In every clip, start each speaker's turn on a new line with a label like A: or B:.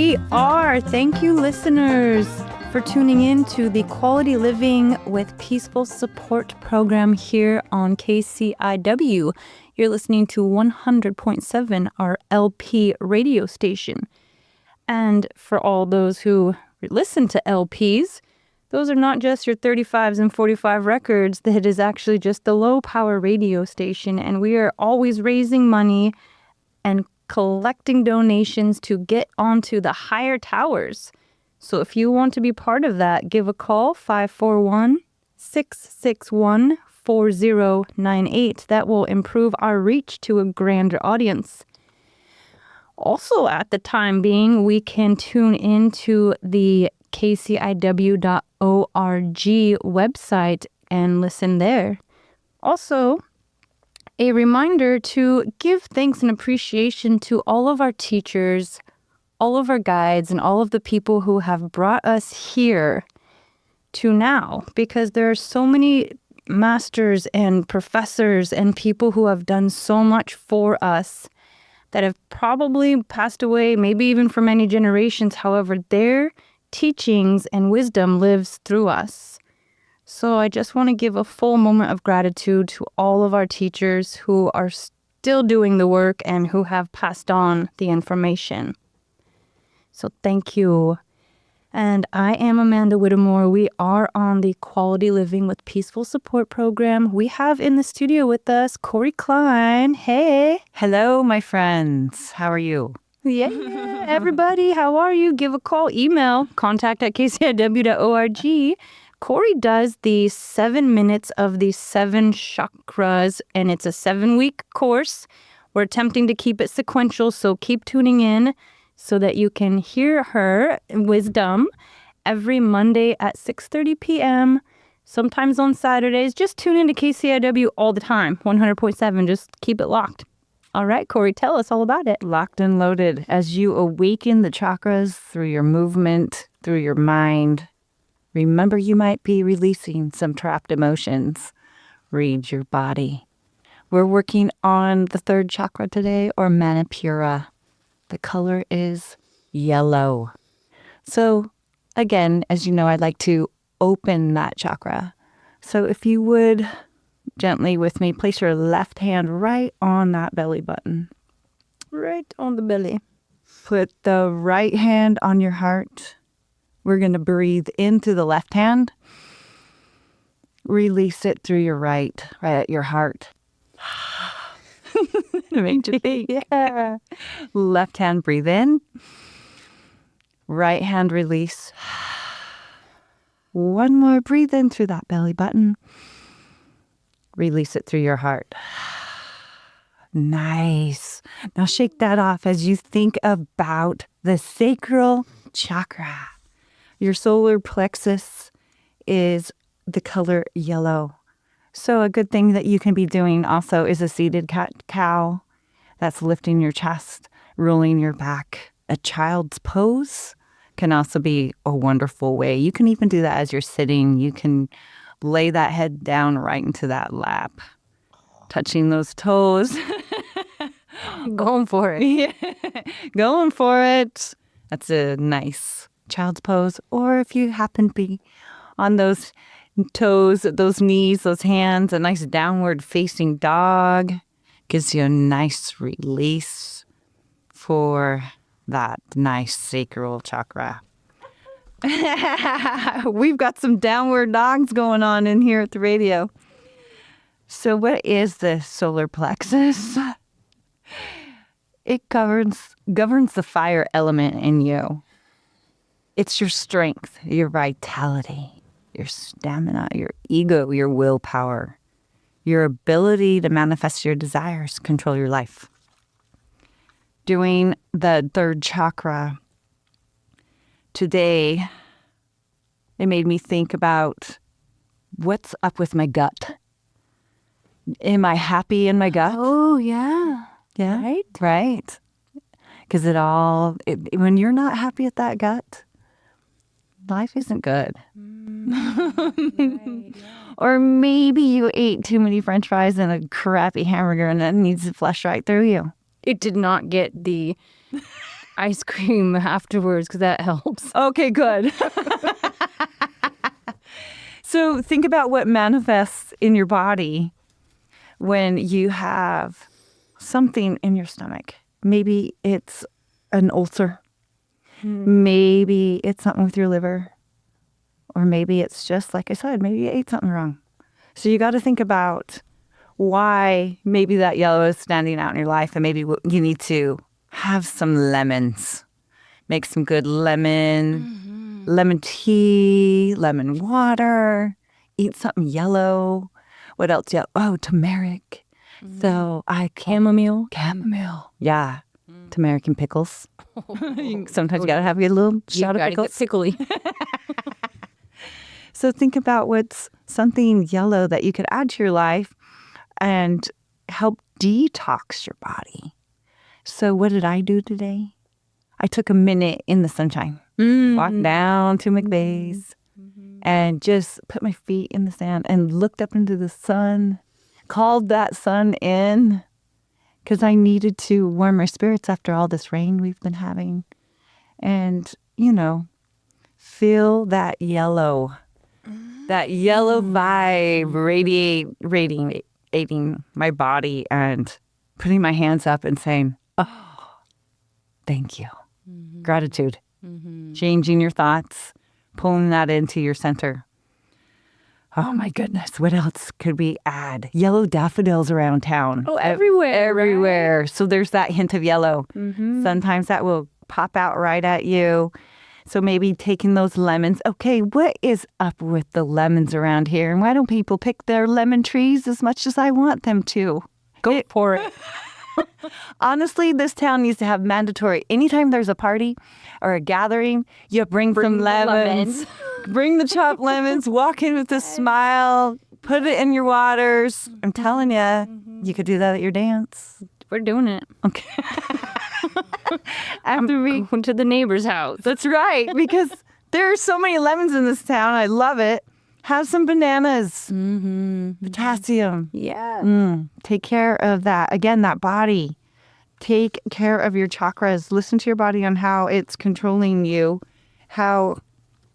A: we are. Thank you, listeners, for tuning in to the Quality Living with Peaceful Support program here on KCIW. You're listening to 100.7, our LP radio station. And for all those who listen to LPs, those are not just your 35s and 45 records. That is actually just the low power radio station. And we are always raising money and collecting donations to get onto the higher towers. So if you want to be part of that, give a call, 541-661-4098. That will improve our reach to a grander audience. Also, at the time being, we can tune into the kciw.org website and listen there. Also, a reminder to give thanks and appreciation to all of our teachers, all of our guides, and all of the people who have brought us here to now, because there are so many masters and professors and people who have done so much for us that have probably passed away, maybe even for many generations. However, their teachings and wisdom lives through us. So I just want to give a full moment of gratitude to all of our teachers who are still doing the work and who have passed on the information. So thank you. And I am Amanda Whittemore. We are on the Quality Living with Peaceful Support program. We have in the studio with us Corie Cline. Hey.
B: Hello, my friends. How are you?
A: Yeah, everybody. How are you? Give a call, email, contact@kciw.org. Corie does the 7 minutes of the 7 chakras, and it's a 7-week course. We're attempting to keep it sequential, so keep tuning in so that you can hear her wisdom every Monday at 6:30 p.m., sometimes on Saturdays. Just tune into KCIW all the time, 100.7. Just keep it locked. All right, Corie, tell us all about it.
B: Locked and loaded. As you awaken the chakras through your movement, through your mind, remember you might be releasing some trapped emotions. Read your body. We're working on the 3rd chakra today, or Manipura. The color is yellow. So again, as you know, I'd like to open that chakra. So if you would gently with me, place your left hand right on that belly button.
A: Right on the belly.
B: Put the right hand on your heart. We're going to breathe into the left hand. Release it through your right at your heart. Make you think.
A: Yeah.
B: Left hand, breathe in. Right hand, release. One more, breathe in through that belly button. Release it through your heart. Nice. Now shake that off as you think about the sacral chakra. Your solar plexus is the color yellow. So a good thing that you can be doing also is a seated cat-cow. That's lifting your chest, rolling your back. A child's pose can also be a wonderful way. You can even do that as you're sitting. You can lay that head down right into that lap, touching those toes.
A: Going for it.
B: Yeah. Going for it. That's a nice child's pose. Or if you happen to be on those toes, those knees, those hands, a nice downward facing dog gives you a nice release for that nice sacral chakra. We've got some downward dogs going on in here at the radio. So what is the solar plexus? It governs the fire element in you. It's your strength, your vitality, your stamina, your ego, your willpower, your ability to manifest your desires, control your life. Doing the 3rd chakra today, it made me think about what's up with my gut. Am I happy in my gut?
A: Oh, yeah.
B: Yeah. Right. Because when you're not happy at that gut, life isn't good.
A: Right, yeah.
B: Or maybe you ate too many French fries and a crappy hamburger and that needs to flush right through you.
A: It did not get the ice cream afterwards because that helps.
B: Okay, good. So think about what manifests in your body when you have something in your stomach. Maybe it's an ulcer. Maybe it's something with your liver. Or maybe it's just, like I said, maybe you ate something wrong. So you got to think about why maybe that yellow is standing out in your life, and maybe you need to have some lemons. Make some good lemon tea, lemon water, eat something yellow. What else? Yeah. Oh, turmeric. So
A: Chamomile.
B: Yeah. Turmeric and pickles. Sometimes you got to have a little shot of pickles.
A: Pickly.
B: So think about what's something yellow that you could add to your life and help detox your body. So what did I do today? I took a minute in the sunshine, walked down to McVeigh's, and just put my feet in the sand and looked up into the sun, called that sun in, because I needed to warm my spirits after all this rain we've been having. And, feel that yellow vibe radiating my body, and putting my hands up and saying, oh, thank you. Gratitude. Changing your thoughts, pulling that into your center. Oh my goodness, what else could we add? Yellow daffodils around town.
A: Oh, everywhere.
B: Right? So there's that hint of yellow. Sometimes that will pop out right at you. So maybe taking those lemons. Okay, what is up with the lemons around here? And why don't people pick their lemon trees as much as I want them to?
A: Go for it.
B: Honestly, this town needs to have mandatory. Anytime there's a party or a gathering, you bring some lemons. Bring the chopped lemons, walk in with a smile, put it in your waters. I'm telling you, you could do that at your dance.
A: We're doing it.
B: Okay.
A: After we went to the neighbor's house.
B: That's right, because there are so many lemons in this town. I love it. Have some bananas. Potassium.
A: Yeah.
B: Take care of that. Again, that body. Take care of your chakras. Listen to your body on how it's controlling you, how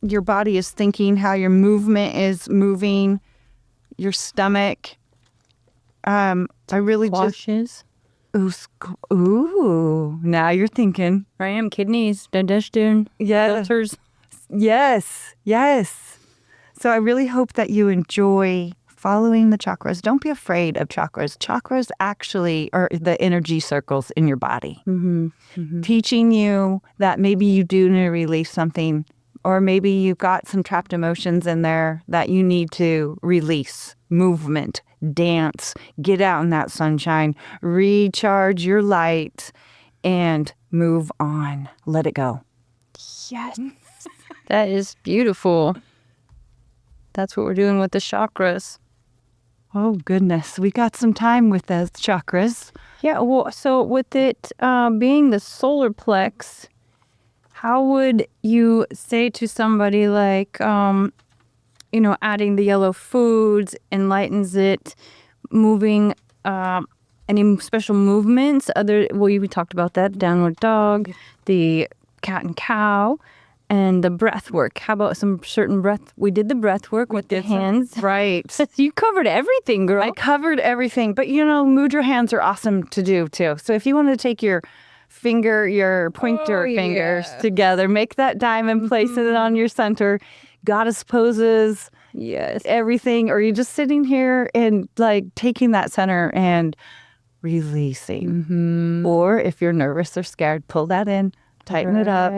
B: your body is thinking, how your movement is moving, your stomach. I really
A: Washes.
B: Ooh, now you're thinking.
A: I am kidneys, digestion, filters.
B: Yes. So I really hope that you enjoy following the chakras. Don't be afraid of chakras. Chakras actually are the energy circles in your body. Teaching you that maybe you do need to release something, or maybe you've got some trapped emotions in there that you need to release. Movement, dance, get out in that sunshine, recharge your light, and move on. Let it go.
A: Yes. That is beautiful. That's what we're doing with the chakras.
B: Oh, goodness. We got some time with those chakras.
A: Yeah, well, so with it being the solar plex, how would you say to somebody like, adding the yellow foods enlightens it, moving any special movements? We talked about that, downward dog, the cat and cow, and the breath work. How about some certain breath? We did the breath work with the hands.
B: Right.
A: You covered everything, girl.
B: I covered everything. But, mudra hands are awesome to do, too. So if you want to take your pointer fingers together, make that diamond, place it on your center, goddess poses,
A: yes,
B: everything. Or you're just sitting here and, taking that center and releasing. Or if you're nervous or scared, pull that in. Tighten it up,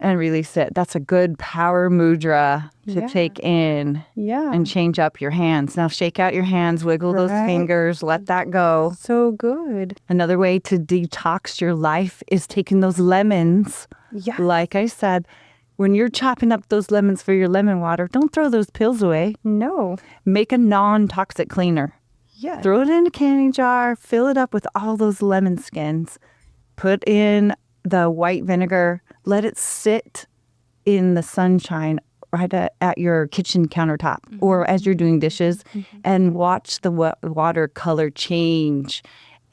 B: and release it. That's a good power mudra to take in and change up your hands. Now shake out your hands, wiggle those fingers, let that go.
A: So good.
B: Another way to detox your life is taking those lemons. Yeah. Like I said, when you're chopping up those lemons for your lemon water, don't throw those pills away.
A: No.
B: Make a non-toxic cleaner.
A: Yeah.
B: Throw it in a canning jar, fill it up with all those lemon skins, put in the white vinegar, let it sit in the sunshine right at your kitchen countertop or as you're doing dishes, and watch the water color change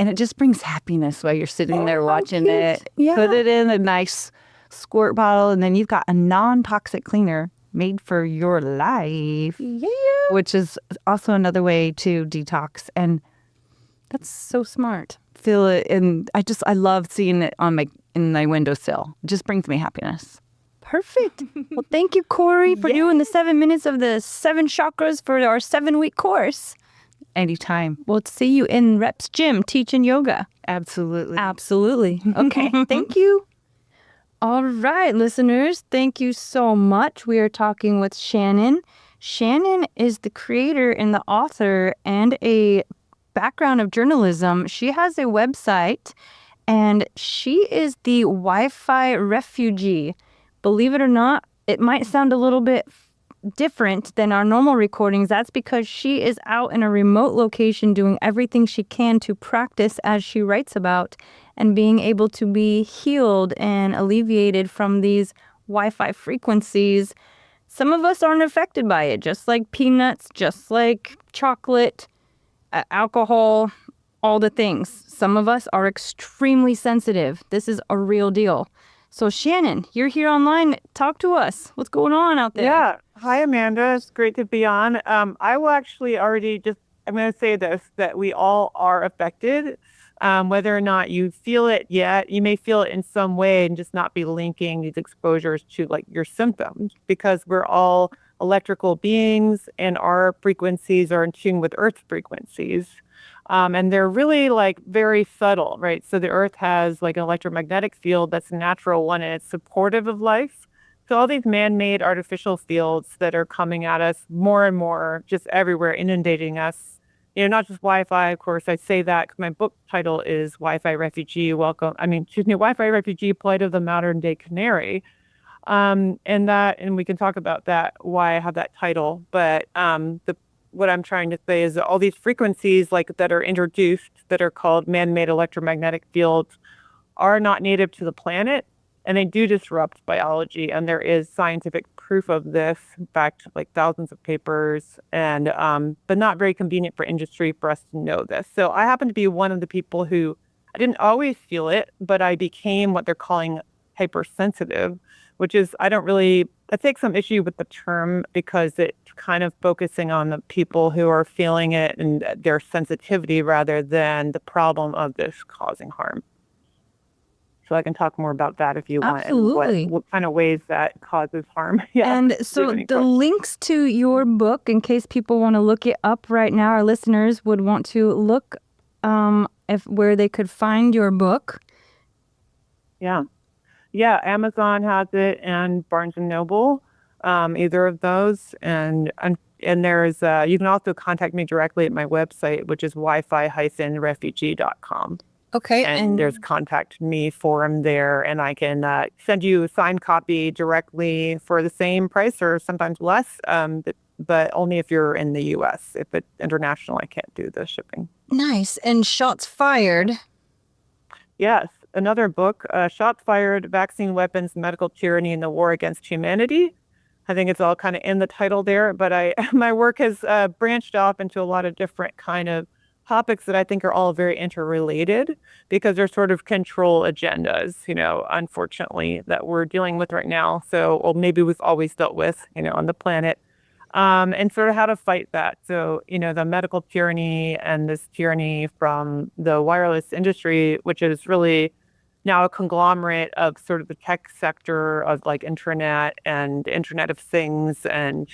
B: And it just brings happiness while you're sitting there watching it.
A: Yeah.
B: Put it in a nice squirt bottle, and then you've got a non-toxic cleaner made for your life.
A: Yeah.
B: Which is also another way to detox. And
A: That's so smart.
B: feel it. And I love seeing it in my windowsill. It just brings me happiness.
A: Perfect. Well, thank you, Corie, for doing the 7 minutes of the 7 chakras for our 7-week course.
B: Anytime.
A: We'll see you in Rep's gym teaching yoga.
B: Absolutely.
A: Absolutely. Okay. Thank you. All right, listeners. Thank you so much. We are talking with Shannon. Shannon is the creator and the author and a background of journalism. She has a website, and she is the Wi-Fi refugee. Believe it or not, it might sound a little bit different than our normal recordings. That's because she is out in a remote location doing everything she can to practice as she writes about and being able to be healed and alleviated from these Wi-Fi frequencies. Some of us aren't affected by it, just like peanuts, just like chocolate, alcohol, all the things. Some of us are extremely sensitive. This is a real deal. So Shannon, you're here online. Talk to us. What's going on out there?
C: Yeah. Hi, Amanda. It's great to be on. I will actually I'm going to say this, that we all are affected. Whether or not you feel it yet, you may feel it in some way and just not be linking these exposures to like your symptoms, because we're all electrical beings and our frequencies are in tune with Earth frequencies. And they're really like very subtle, right? So the Earth has like an electromagnetic field that's a natural one and it's supportive of life. So all these man-made artificial fields that are coming at us more and more, just everywhere, inundating us. Not just Wi-Fi, of course. I say that because my book title is Wi-Fi Refugee, Wi-Fi Refugee, Plight of the Modern Day Canary. And we can talk about that, why I have that title. But what I'm trying to say is that all these frequencies like that are introduced that are called man-made electromagnetic fields are not native to the planet, and they do disrupt biology. And there is scientific proof of this, in fact, like thousands of papers, and but not very convenient for industry for us to know this. So I happen to be one of the people who, I didn't always feel it, but I became what they're calling hypersensitive, which is, I take some issue with the term because it's kind of focusing on the people who are feeling it and their sensitivity rather than the problem of this causing harm. So I can talk more about that if you want.
A: Absolutely.
C: And what kind of ways that causes harm. Yeah.
A: And so the links to your book, in case people want to look it up right now, our listeners would want to look where they could find your book.
C: Yeah. Yeah, Amazon has it and Barnes and Noble, either of those. And there's, you can also contact me directly at my website, which is wifi-refugee.com.
A: Okay.
C: And there's contact me forum there, and I can send you a signed copy directly for the same price or sometimes less, but only if you're in the U.S. If it's international, I can't do the shipping.
A: Nice. And Shots Fired.
C: Yes. Another book, Shots Fired, Vaccine Weapons, Medical Tyranny, and the War Against Humanity. I think it's all kind of in the title there, but my work has branched off into a lot of different kind of topics that I think are all very interrelated because they're sort of control agendas, unfortunately, that we're dealing with right now. So, or maybe we've always dealt with, on the planet. And sort of how to fight that. So, the medical tyranny and this tyranny from the wireless industry, which is really now a conglomerate of sort of the tech sector of like internet and Internet of Things and,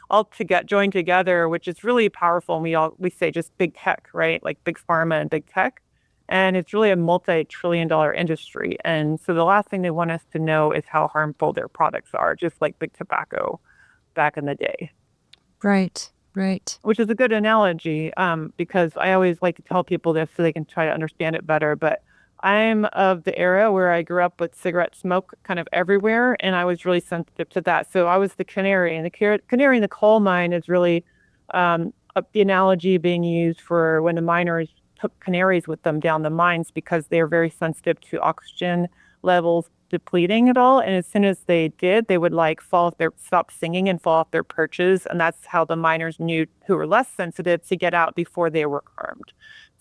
C: all to get joined together, which is really powerful. And we say just big tech, right? Like big pharma and big tech. And it's really a multi-trillion-dollar industry. And so the last thing they want us to know is how harmful their products are, just like big tobacco back in the day.
A: Right.
C: Which is a good analogy because I always like to tell people this so they can try to understand it better. But I'm of the era where I grew up with cigarette smoke kind of everywhere, and I was really sensitive to that. So I was the canary, and the canary in the coal mine is really the analogy being used for when the miners took canaries with them down the mines because they're very sensitive to oxygen levels depleting at all. And as soon as they did, they would like stop singing and fall off their perches. And that's how the miners knew who were less sensitive to get out before they were harmed.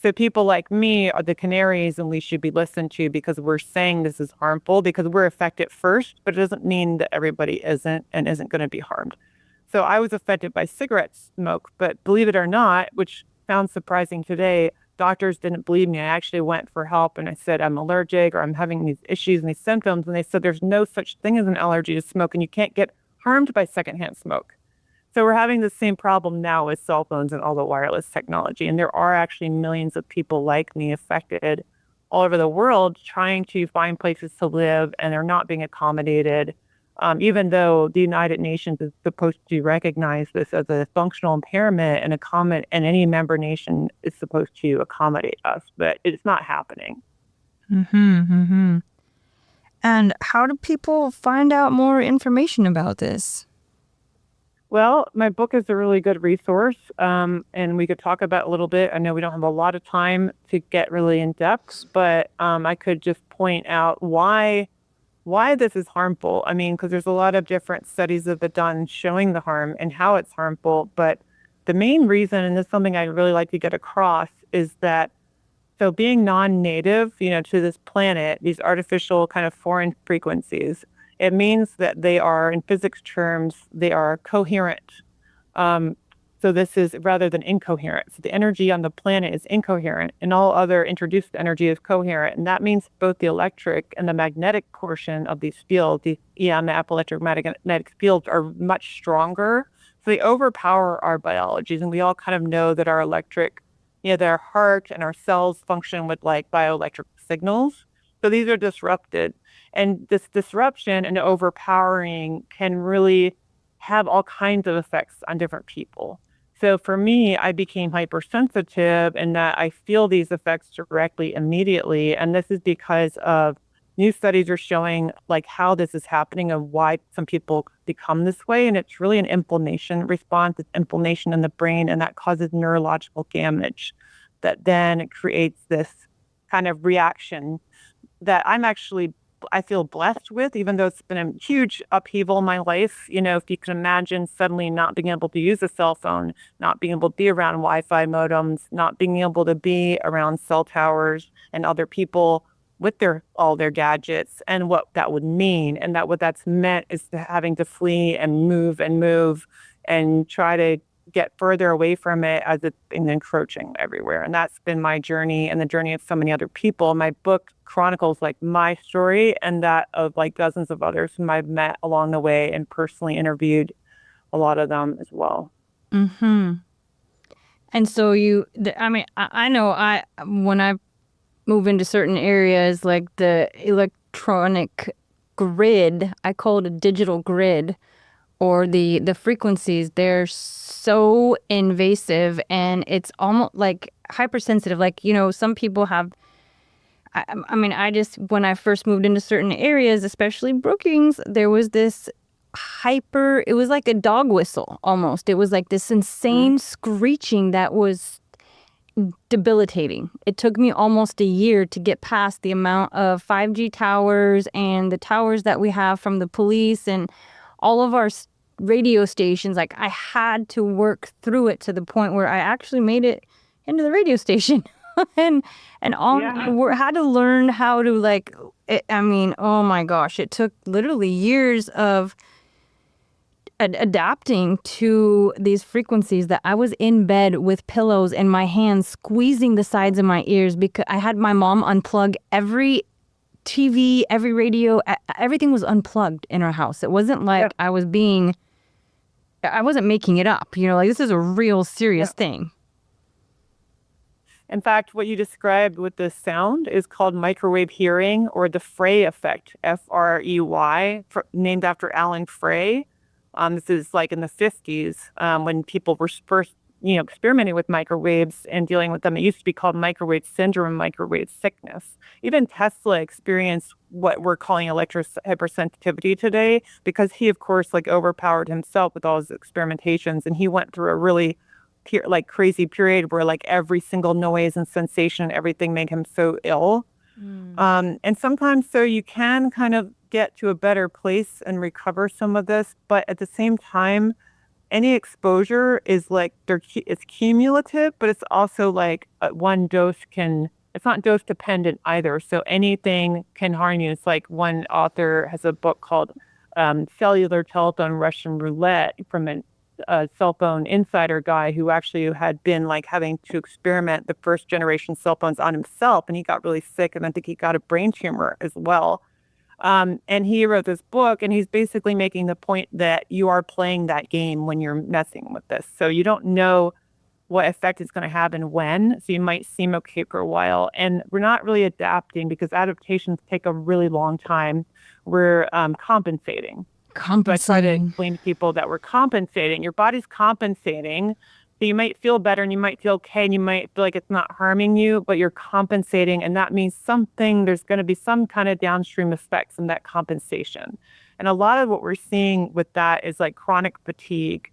C: So people like me are the canaries, and we should be listened to because we're saying this is harmful, because we're affected first, but it doesn't mean that everybody isn't and isn't going to be harmed. So I was affected by cigarette smoke, but believe it or not, which sounds surprising today, doctors didn't believe me. I actually went for help and I said, I'm allergic, or I'm having these issues and these symptoms. And they said, there's no such thing as an allergy to smoke, and you can't get harmed by secondhand smoke. So we're having the same problem now with cell phones and all the wireless technology. And there are actually millions of people like me affected all over the world trying to find places to live, and they're not being accommodated. Even though the United Nations is supposed to recognize this as a functional impairment, and any member nation is supposed to accommodate us, but it's not happening.
A: And how do people find out more information about this?
C: Well, my book is a really good resource, and we could talk about a little bit. I know we don't have a lot of time to get really in depth, but I could just point out why this is harmful. I mean, because there's a lot of different studies that have been done showing the harm and how it's harmful. But the main reason, and this is something I really like to get across, is that so being non-native, to this planet, these artificial kind of foreign frequencies, it means that they are, in physics terms, they are coherent. Um, so this is rather than incoherent. So the energy on the planet is incoherent, and all other introduced energy is coherent. And that means both the electric and the magnetic portion of these fields, the EMF, electromagnetic fields, are much stronger. So they overpower our biologies. And we all kind of know that our electric, that our heart and our cells function with like bioelectric signals. So these are disrupted. And this disruption and overpowering can really have all kinds of effects on different people. So for me, I became hypersensitive in that I feel these effects directly, immediately. And this is because of new studies are showing like how this is happening and why some people become this way. And it's really an inflammation response. It's inflammation in the brain, and that causes neurological damage that then creates this kind of reaction that I feel blessed with, even though it's been a huge upheaval in my life. If you can imagine suddenly not being able to use a cell phone, not being able to be around Wi-Fi modems, not being able to be around cell towers and other people with all their gadgets, and what that would mean. And that what that's meant is having to flee and move and try to get further away from it as it's been encroaching everywhere. And that's been my journey and the journey of so many other people. My book chronicles like my story and that of like dozens of others whom I've met along the way and personally interviewed a lot of them as well.
A: And so I know when I move into certain areas, like the electronic grid, I call it a digital grid, or the frequencies, they're so invasive, and it's almost like hypersensitive. Like, some people have, when I first moved into certain areas, especially Brookings, there was this it was like a dog whistle almost. It was like this insane screeching that was debilitating. It took me almost a year to get past the amount of 5G towers and the towers that we have from the police and all of our radio stations. Like, I had to work through it to the point where I actually made it into the radio station. and I had to learn how to oh my gosh, it took literally years of adapting to these frequencies that I was in bed with pillows and my hands squeezing the sides of my ears because I had my mom unplug every TV, every radio, everything was unplugged in our house. It wasn't like I wasn't making it up, this is a real serious thing.
C: In fact, what you described with the sound is called microwave hearing, or the Frey effect, Frey, named after Alan Frey. This is like in the 50s when people were first, experimenting with microwaves and dealing with them. It used to be called microwave syndrome, microwave sickness. Even Tesla experienced what we're calling hypersensitivity today because he, of course, overpowered himself with all his experimentations, and he went through a really crazy period where every single noise and sensation, everything made him so ill. And sometimes so you can kind of get to a better place and recover some of this, but at the same time, any exposure is like it's cumulative, but it's also like one dose it's not dose dependent either. So anything can harm you. It's like one author has a book called Cellular Telephone Russian Roulette from a cell phone insider guy who actually had been like having to experiment the first generation cell phones on himself, and he got really sick, and I think he got a brain tumor as well. And he wrote this book, and he's basically making the point that you are playing that game when you're messing with this. So you don't know what effect it's going to have and when. So you might seem okay for a while. And we're not really adapting because adaptations take a really long time. We're compensating. So I try to explain to people that we're compensating. Your body's compensating. So you might feel better and you might feel okay and you might feel like it's not harming you, but you're compensating. And that means there's going to be some kind of downstream effects in that compensation. And a lot of what we're seeing with that is like chronic fatigue,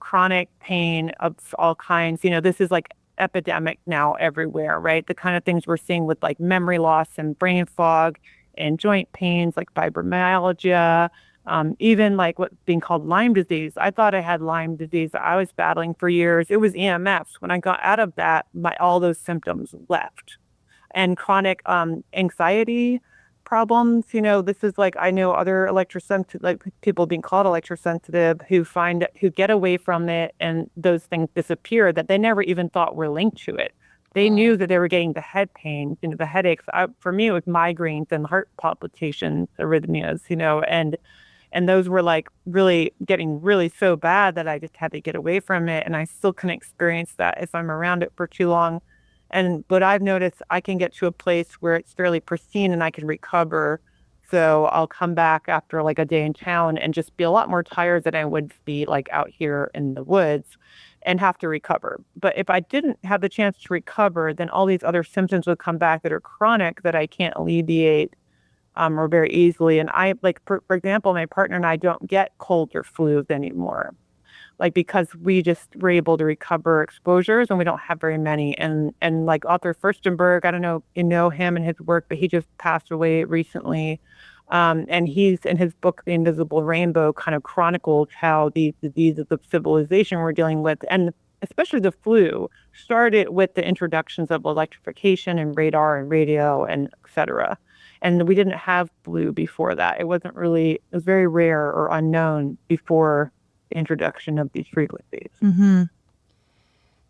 C: chronic pain of all kinds. This is like epidemic now everywhere, right? The kind of things we're seeing with like memory loss and brain fog and joint pains like fibromyalgia. Even like what's being called Lyme disease. I thought I had Lyme disease. I was battling for years. It was EMFs. When I got out of that, all those symptoms left. And chronic anxiety problems. This is like, I know other electrosensitive, like people being called electrosensitive who get away from it and those things disappear that they never even thought were linked to it. They knew that they were getting the head pain, the headaches. For me, it was migraines and heart palpitations, arrhythmias, and those were like really getting really so bad that I just had to get away from it. And I still can experience that if I'm around it for too long. But I've noticed I can get to a place where it's fairly pristine and I can recover. So I'll come back after like a day in town and just be a lot more tired than I would be like out here in the woods and have to recover. But if I didn't have the chance to recover, then all these other symptoms would come back that are chronic that I can't alleviate or very easily. And I like, for example, my partner and I don't get colds or flus anymore, like because we just were able to recover exposures and we don't have very many. And like author Furstenberg, I don't know, him and his work, but he just passed away recently. And he's in his book, The Invisible Rainbow, kind of chronicled how these diseases of civilization we're dealing with, and especially the flu, started with the introductions of electrification and radar and radio and et cetera. And we didn't have flu before that. It was very rare or unknown before the introduction of these frequencies.
A: Mm-hmm.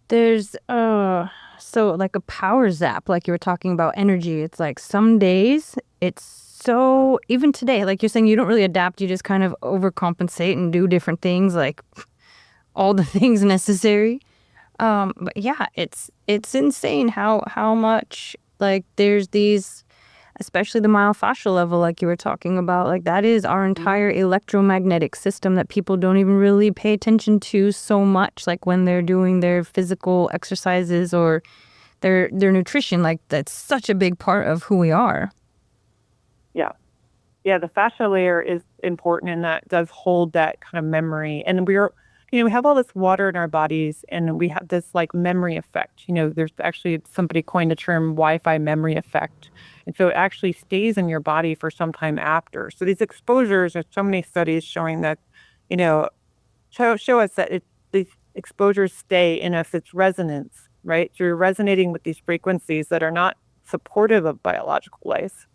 A: There's so like a power zap, like you were talking about energy. It's like some days it's so, even today, like you're saying, you don't really adapt. You just kind of overcompensate and do different things, like all the things necessary. But yeah, it's insane how much like there's these, especially the myofascial level, like you were talking about, like that is our entire electromagnetic system that people don't even really pay attention to so much, like when they're doing their physical exercises or their nutrition. Like that's such a big part of who we are.
C: Yeah, the fascia layer is important, and that does hold that kind of memory. And we have all this water in our bodies, and we have this like memory effect. There's actually somebody coined the term Wi-Fi memory effect. And so it actually stays in your body for some time after. So these exposures, there's so many studies showing that, show us that these exposures stay in us. It's resonance, right? So you're resonating with these frequencies that are not supportive of biological life.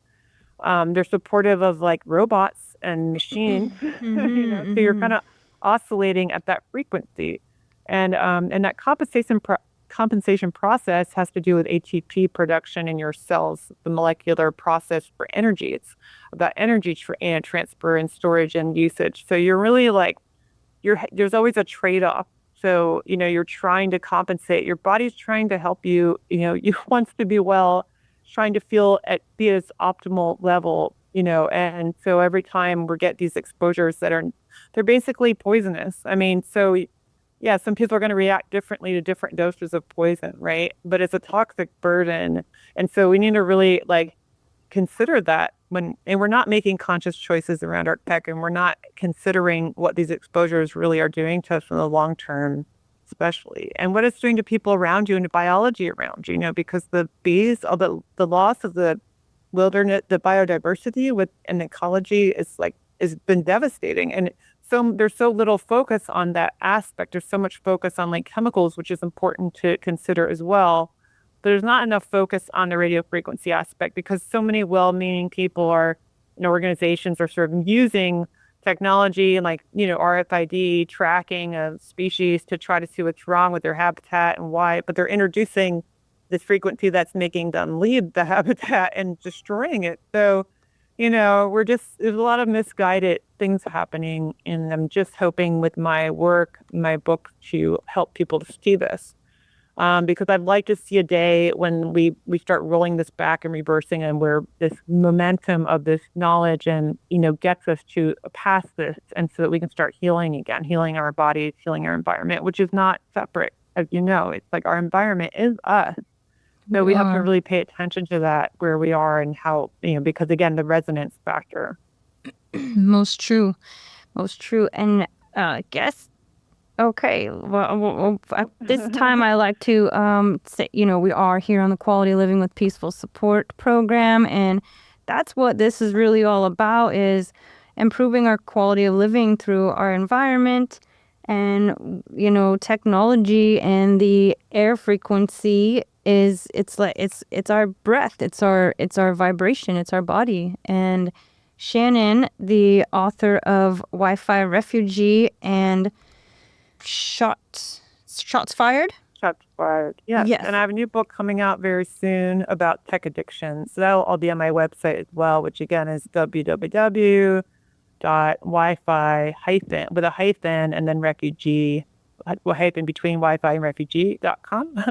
C: They're supportive of like robots and machines.
A: Mm-hmm,
C: So you're kind of oscillating at that frequency, and that compensation process has to do with ATP production in your cells, the molecular process for energy. It's about energy transfer and storage and usage. So you're really like there's always a trade-off. So you're trying to compensate. Your body's trying to help you. You wants to be well. Trying to be at its optimal level, and so every time we get these exposures they're basically poisonous. I mean, so yeah, some people are going to react differently to different doses of poison, right? But it's a toxic burden. And so we need to really like consider that and we're not making conscious choices around our tech, and we're not considering what these exposures really are doing to us in the long term, especially, and what it's doing to people around you and the biology around you, because the bees, the loss of the wilderness, the biodiversity and ecology has been devastating. And there's so little focus on that aspect. There's so much focus on like chemicals, which is important to consider as well. There's not enough focus on the radio frequency aspect because so many well-meaning people are, organizations are sort of using technology and like, RFID tracking of species to try to see what's wrong with their habitat and why, but they're introducing this frequency that's making them leave the habitat and destroying it. So, there's a lot of misguided things happening. And I'm just hoping with my work, my book, to help people to see this. Because I'd like to see a day when we start rolling this back and reversing, and where this momentum of this knowledge and, gets us to past this, and so that we can start healing again, healing our bodies, healing our environment, which is not separate. As you know, it's like our environment is us. So we have to really pay attention to that, where we are and how, because again, the resonance factor.
A: Most true. And guess, okay, well, at this time I like to say, we are here on the Quality Living with Peaceful Support program, and that's what this is really all about, is improving our quality of living through our environment and, technology and the air frequency it's our breath, it's our vibration, it's our body. And Shannon, the author of Wi-Fi Refugee and Shots Fired?
C: Shots fired. Yes.
A: Yes.
C: And I have a new book coming out very soon about tech addiction. So that'll all be on my website as well, which again is www.wi-fi hyphen with a hyphen and then refugee hyphen between Wi-Fi and refugee.com.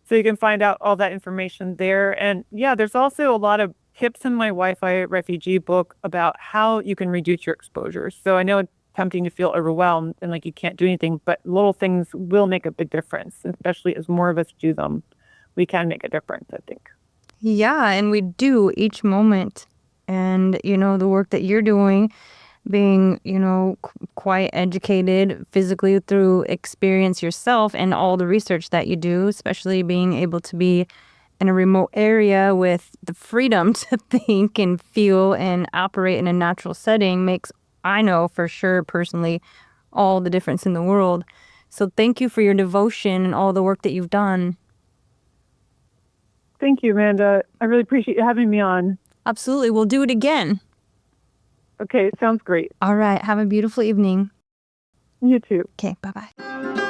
C: So you can find out all that information there. And yeah, there's also a lot of tips in my Wi-Fi Refugee book about how you can reduce your exposure. So I know it's tempting to feel overwhelmed and like you can't do anything, but little things will make a big difference, especially as more of us do them. We can make a difference, I think.
A: Yeah, and we do each moment. And, the work that you're doing, being, quite educated physically through experience yourself and all the research that you do, especially being able to be in a remote area with the freedom to think and feel and operate in a natural setting makes, I know for sure personally, all the difference in the world. So thank you for your devotion and all the work that you've done.
C: Thank you, Amanda. I really appreciate you having me on.
A: Absolutely. We'll do it again.
C: Okay, sounds great.
A: All right. Have a beautiful evening.
C: You too.
A: Okay. Bye-bye.